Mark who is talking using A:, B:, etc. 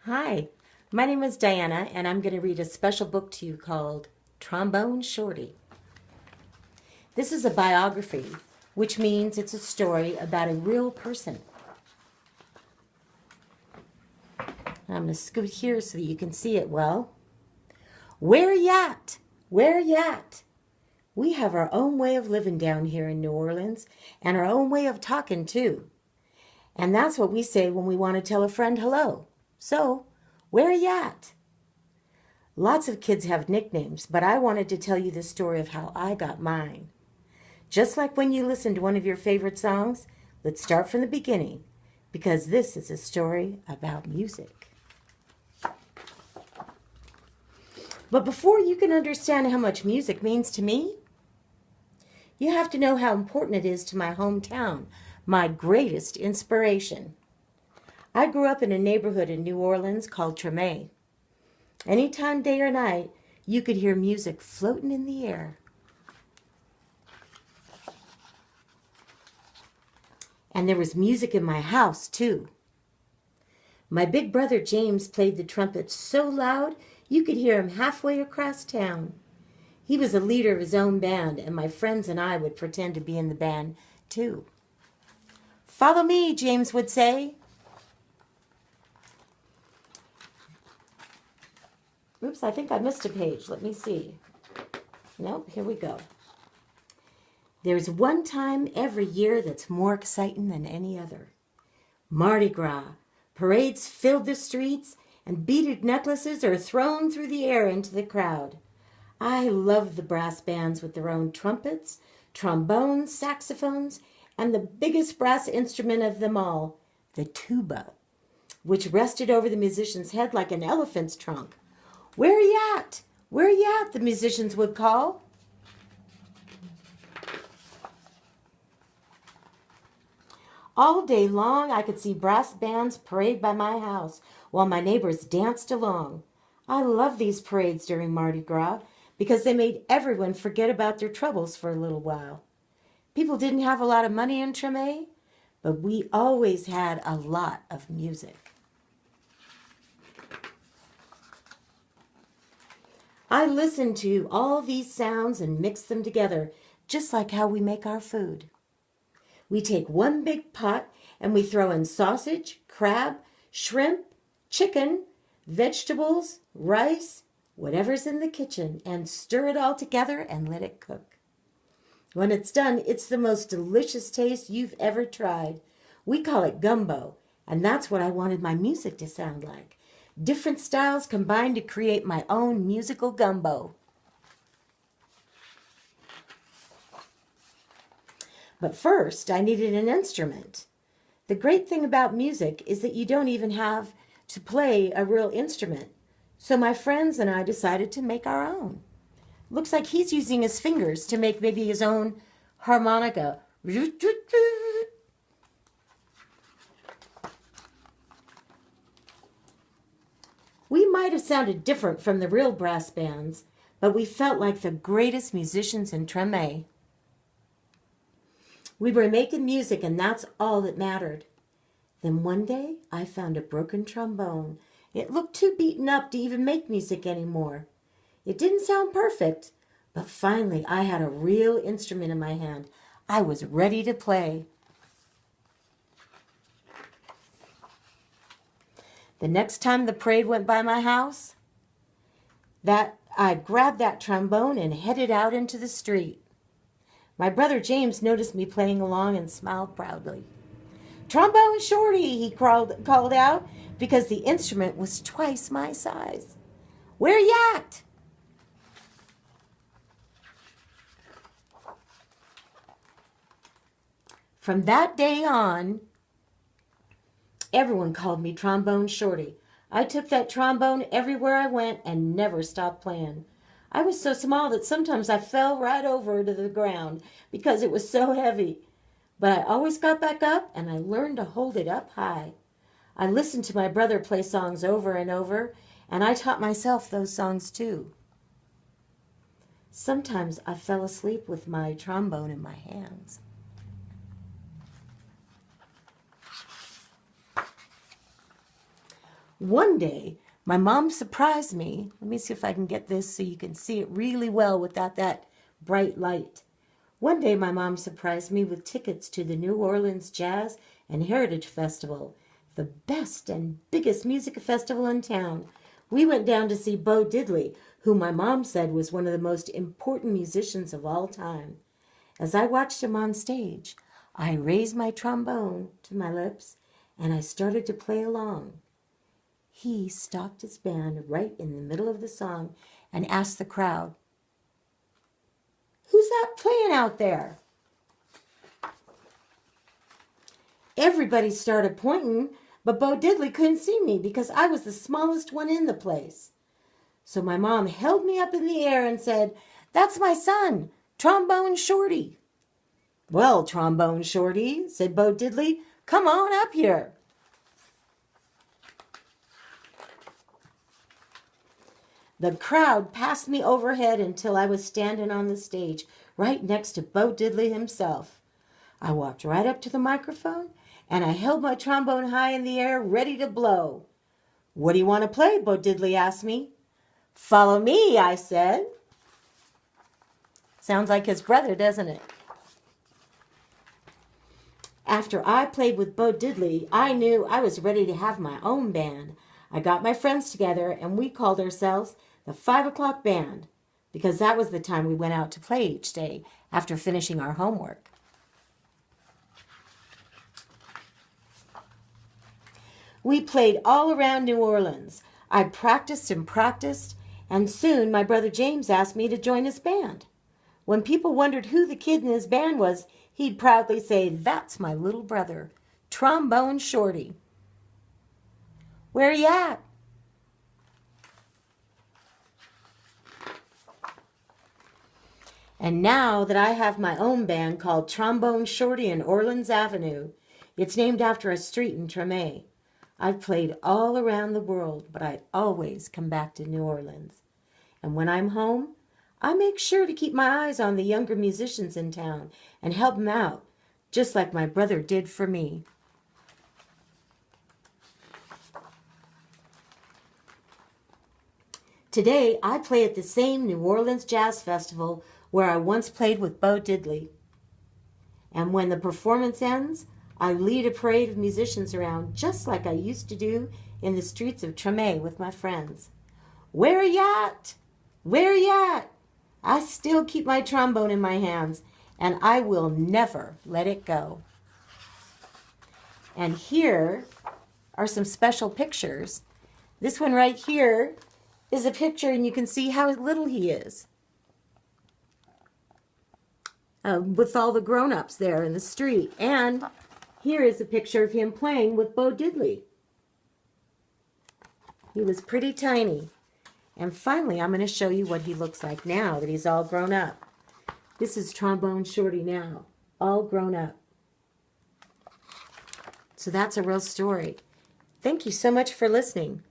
A: Hi, my name is Diana, and I'm going to read a special book to you called Trombone Shorty. This is a biography, which means it's a story about a real person. I'm going to scoot here so that you can see it well. Where yat? Where yat? We have our own way of living down here in New Orleans, and our own way of talking too. And that's what we say when we want to tell a friend hello. So, where yat? Lots of kids have nicknames, but I wanted to tell you the story of how I got mine. Just like when you listen to one of your favorite songs, let's start from the beginning, because this is a story about music. But before you can understand how much music means to me, you have to know how important it is to my hometown, my greatest inspiration. I grew up in a neighborhood in New Orleans called Treme. Anytime, day or night, you could hear music floating in the air. And there was music in my house, too. My big brother James played the trumpet so loud you could hear him halfway across town. He was the leader of his own band, and my friends and I would pretend to be in the band, too. "Follow me," James would say. Oops, I think I missed a page. Let me see. Nope, here we go. There's one time every year that's more exciting than any other. Mardi Gras. Parades filled the streets, and beaded necklaces are thrown through the air into the crowd. I love the brass bands with their own trumpets, trombones, saxophones, and the biggest brass instrument of them all, the tuba, which rested over the musician's head like an elephant's trunk. "Where you at? Where you at?" the musicians would call. All day long, I could see brass bands parade by my house while my neighbors danced along. I love these parades during Mardi Gras because they made everyone forget about their troubles for a little while. People didn't have a lot of money in Treme, but we always had a lot of music. I listened to all these sounds and mixed them together, just like how we make our food. We take one big pot and we throw in sausage, crab, shrimp, chicken, vegetables, rice, whatever's in the kitchen, and stir it all together and let it cook. When it's done, it's the most delicious taste you've ever tried. We call it gumbo, and that's what I wanted my music to sound like. Different styles combined to create my own musical gumbo. But first, I needed an instrument. The great thing about music is that you don't even have to play a real instrument. So my friends and I decided to make our own. Looks like he's using his fingers to make maybe his own harmonica. We might have sounded different from the real brass bands, but we felt like the greatest musicians in Treme. We were making music, and that's all that mattered. Then one day, I found a broken trombone. It looked too beaten up to even make music anymore. It didn't sound perfect, but finally I had a real instrument in my hand. I was ready to play. The next time the parade went by my house, I grabbed that trombone and headed out into the street. My brother James noticed me playing along and smiled proudly. "Trombone Shorty," he called out, because the instrument was twice my size. "Where you at?" From that day on, everyone called me Trombone Shorty. I took that trombone everywhere I went and never stopped playing. I was so small that sometimes I fell right over to the ground because it was so heavy. But I always got back up, and I learned to hold it up high. I listened to my brother play songs over and over, and I taught myself those songs too. Sometimes I fell asleep with my trombone in my hands. One day, my mom surprised me. Let me see if I can get this so you can see it really well without that bright light. One day, my mom surprised me with tickets to the New Orleans Jazz and Heritage Festival, the best and biggest music festival in town. We went down to see Bo Diddley, who my mom said was one of the most important musicians of all time. As I watched him on stage, I raised my trombone to my lips and I started to play along. He stopped his band right in the middle of the song and asked the crowd, "Who's that playing out there?" Everybody started pointing, but Bo Diddley couldn't see me because I was the smallest one in the place. So my mom held me up in the air and said, "That's my son, Trombone Shorty." "Well, Trombone Shorty," said Bo Diddley, "come on up here." The crowd passed me overhead until I was standing on the stage right next to Bo Diddley himself. I walked right up to the microphone and I held my trombone high in the air, ready to blow. "What do you want to play?" Bo Diddley asked me. "Follow me," I said. Sounds like his brother, doesn't it? After I played with Bo Diddley, I knew I was ready to have my own band. I got my friends together and we called ourselves the 5 o'clock Band because that was the time we went out to play each day after finishing our homework. We played all around New Orleans. I practiced and practiced, and soon my brother James asked me to join his band. When people wondered who the kid in his band was, he'd proudly say, "That's my little brother, Trombone Shorty." "Where you at?" And now that I have my own band called Trombone Shorty in Orleans Avenue, it's named after a street in Treme. I've played all around the world, but I always come back to New Orleans. And when I'm home, I make sure to keep my eyes on the younger musicians in town and help them out, just like my brother did for me. Today, I play at the same New Orleans Jazz Festival where I once played with Bo Diddley. And when the performance ends, I lead a parade of musicians around just like I used to do in the streets of Treme with my friends. "Where you at? Where you at?" I still keep my trombone in my hands, and I will never let it go. And here are some special pictures. This one right here is a picture, and you can see how little he is. With all the grown-ups there in the street. And here is a picture of him playing with Bo Diddley. He was pretty tiny. And finally, I'm going to show you what he looks like now that he's all grown up. This is Trombone Shorty now, all grown up. So that's a real story. Thank you so much for listening.